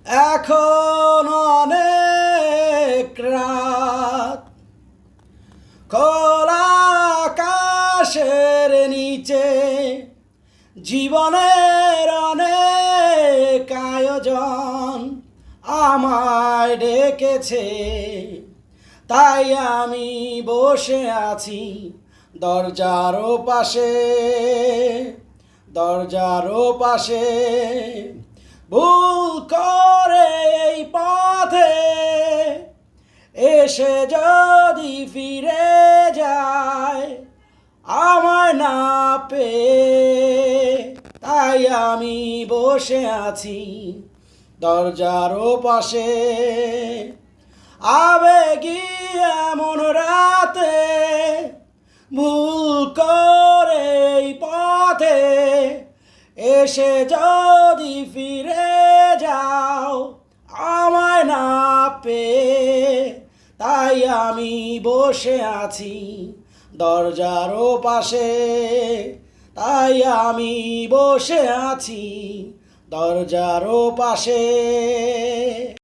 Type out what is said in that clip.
এখন অনেক রাত, খোলা আকাশের নিচে জীবনের অনেক আয়োজন আমায় ডেকেছে। তাই আমি বসে আছি দরজার পাশে, দরজার পাশে। ভুল করে এই পথে এসে যদি ফিরে যায় আমায় না পেয়ে, তাই আমি বসে আছি দরজার পাশে। আবেগী এমন রাতে ভুল করে এই পথে এসে যদি ফিরে যাও আমায় না পেয়ে, তাই আমি বসে আছি দরজার পাশে, তাই আমি বসে আছি দরজার পাশে।